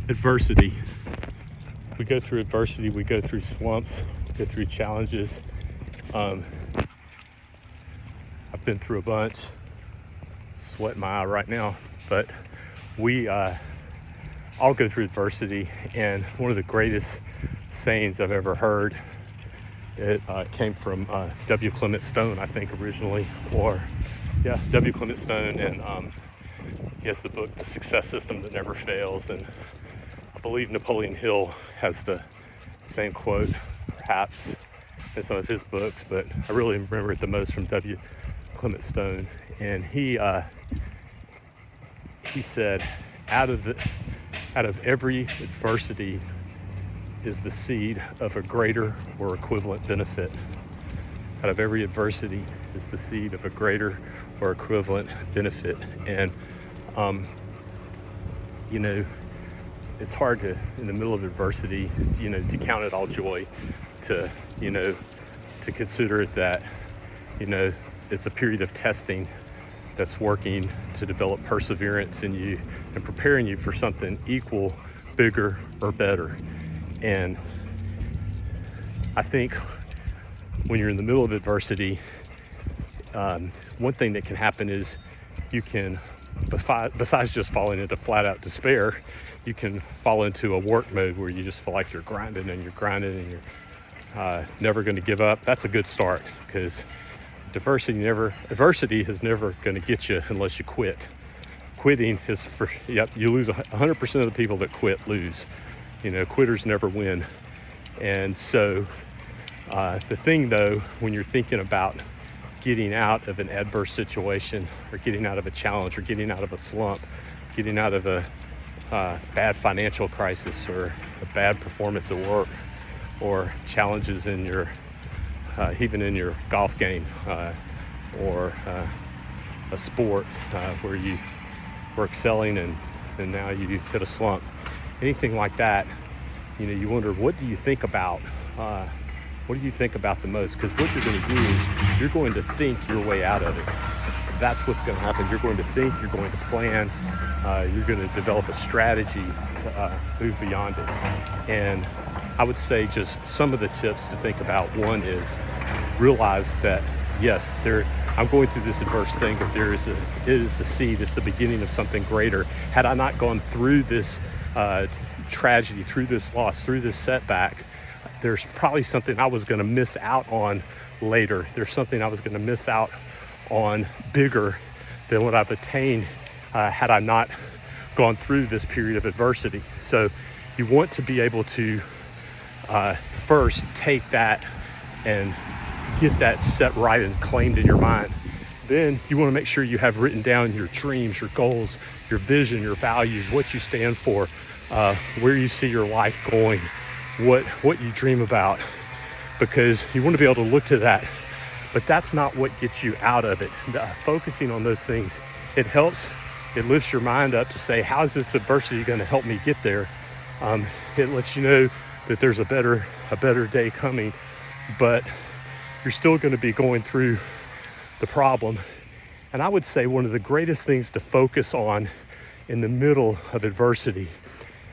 Adversity. We go through adversity, we go through slumps, we go through challenges. I've been through a bunch, sweating my eye right now, but we all go through adversity. And one of the greatest sayings I've ever heard, it came from W. Clement Stone, I think, originally, W. Clement Stone, and he has the book, The Success System That Never Fails, and I believe Napoleon Hill has the same quote, perhaps, in some of his books, but I really remember it the most from W. Clement Stone. And he said, out of every adversity is the seed of a greater or equivalent benefit. Out of every adversity is the seed of a greater or equivalent benefit. And it's hard to, in the middle of adversity, to count it all joy, to consider it that, it's a period of testing that's working to develop perseverance in you and preparing you for something equal, bigger, or better. And I think when you're in the middle of adversity, one thing that can happen is you can, besides just falling into flat out despair, you can fall into a work mode where you just feel like you're grinding and you're never going to give up. That's a good start, because adversity is never going to get you unless you quit. Quitting is you lose 100% of the people that quit lose. Quitters never win. And so the thing, though, when you're thinking about getting out of an adverse situation, or getting out of a challenge, or getting out of a slump, getting out of a bad financial crisis, or a bad performance at work, or challenges in your even in your golf game, or a sport where you were excelling and now you hit a slump, anything like that, you wonder, what do you think about? What do you think about the most? Because what you're going to do is you're going to think your way out of it. That's what's going to happen. You're going to think, you're going to plan, you're going to develop a strategy to move beyond it. And I would say just some of the tips to think about. One is realize that, yes, I'm going through this adverse thing, but it is the seed, it's the beginning of something greater. Had I not gone through this tragedy, through this loss, through this setback, there's probably something I was going to miss out on later. There's something I was going to miss out on bigger than what I've attained had I not gone through this period of adversity. So you want to be able to first take that and get that set right and claimed in your mind. Then you want to make sure you have written down your dreams, your goals, your vision, your values, what you stand for, where you see your life going, what you dream about, because you want to be able to look to that. But that's not what gets you out of it. Focusing on those things, it helps. It lifts your mind up to say, how is this adversity going to help me get there? It lets you know that there's a better day coming, but you're still going to be going through the problem. And I would say one of the greatest things to focus on in the middle of adversity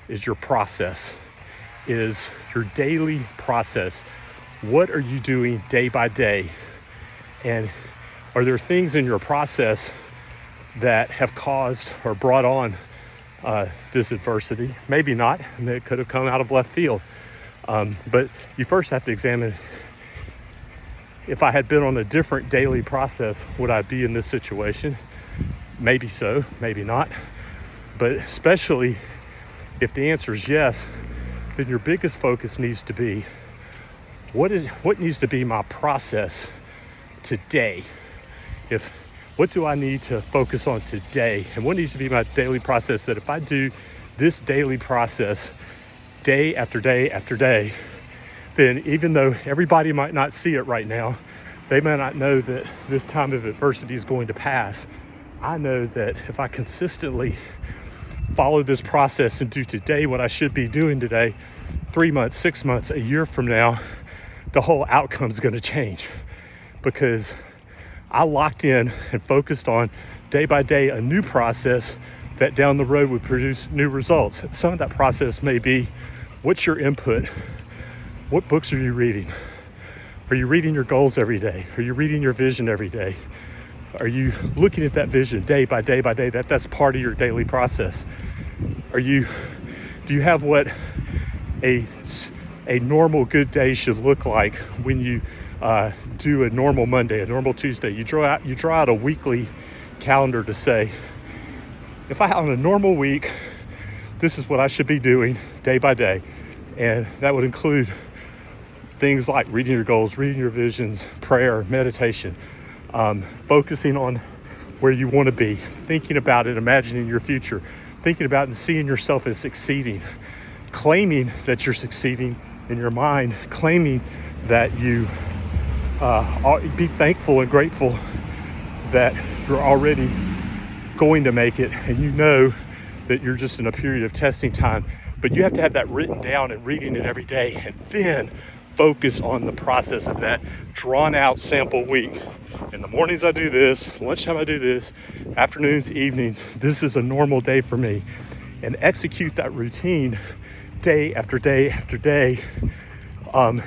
is your process, is your daily process. What are you doing day by day? And are there things in your process that have caused or brought on this adversity? Maybe not, and it could have come out of left field. But you first have to examine, if I had been on a different daily process, would I be in this situation? Maybe so, maybe not. But especially if the answer is yes, then your biggest focus needs to be, what needs to be my process today? What do I need to focus on today? And what needs to be my daily process, that if I do this daily process day after day after day, then even though everybody might not see it right now, they may not know that this time of adversity is going to pass, I know that if I consistently follow this process and do today what I should be doing today, 3 months, 6 months, a year from now, the whole outcome is going to change, because I locked in and focused on day by day a new process that down the road would produce new results. Some of that process may be, what's your input? What books are you reading? Are you reading your goals every day? Are you reading your vision every day? Are you looking at that vision day by day by day? That's part of your daily process. Do you have what a normal good day should look like when you do a normal Monday, a normal Tuesday? You draw out a weekly calendar to say, if I on a normal week, this is what I should be doing day by day. And that would include things like reading your goals, reading your visions, prayer, meditation, focusing on where you want to be, thinking about it, imagining your future, thinking about and seeing yourself as succeeding, claiming that you're succeeding in your mind, claiming that you be thankful and grateful that you're already going to make it, and you know that you're just in a period of testing time. But you have to have that written down and reading it every day, and then focus on the process of that drawn out sample week. In the mornings I do this, lunchtime I do this, afternoons, evenings, this is a normal day for me. And execute that routine day after day after day on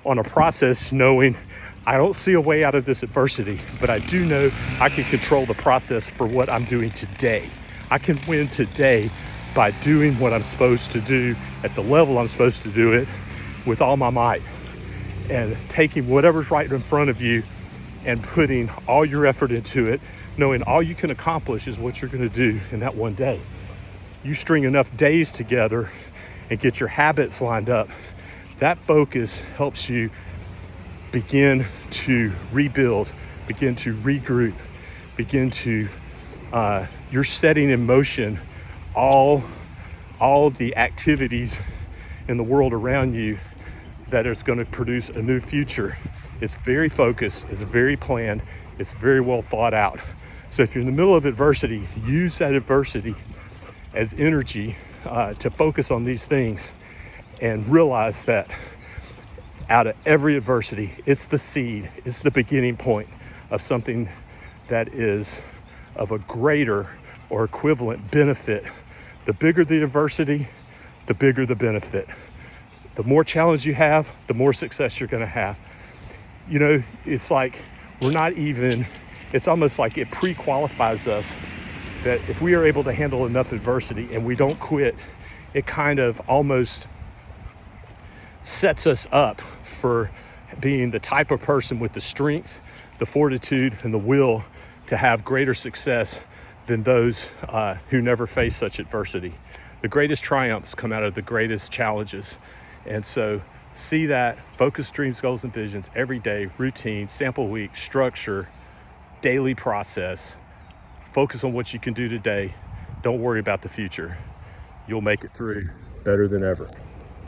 a process, knowing I don't see a way out of this adversity, but I do know I can control the process for what I'm doing today. I can win today by doing what I'm supposed to do at the level I'm supposed to do it with all my might, and taking whatever's right in front of you and putting all your effort into it, knowing all you can accomplish is what you're going to do in that one day. You string enough days together and get your habits lined up, that focus helps you begin to rebuild, begin to regroup, begin to, you're setting in motion all the activities in the world around you that is going to produce a new future. It's very focused, it's very planned, it's very well thought out. So if you're in the middle of adversity, use that adversity as energy to focus on these things, and realize that out of every adversity, it's the seed, it's the beginning point of something that is of a greater or equivalent benefit. The bigger the adversity, the bigger the benefit. The more challenge you have, the more success you're going to have. You know, it's like it's almost like it pre-qualifies us that if we are able to handle enough adversity and we don't quit, it kind of almost sets us up for being the type of person with the strength, the fortitude, and the will to have greater success than those who never face such adversity. The greatest triumphs come out of the greatest challenges. And so see that, focus, dreams, goals, and visions every day, routine, sample week, structure, daily process. Focus on what you can do today. Don't worry about the future. You'll make it through better than ever.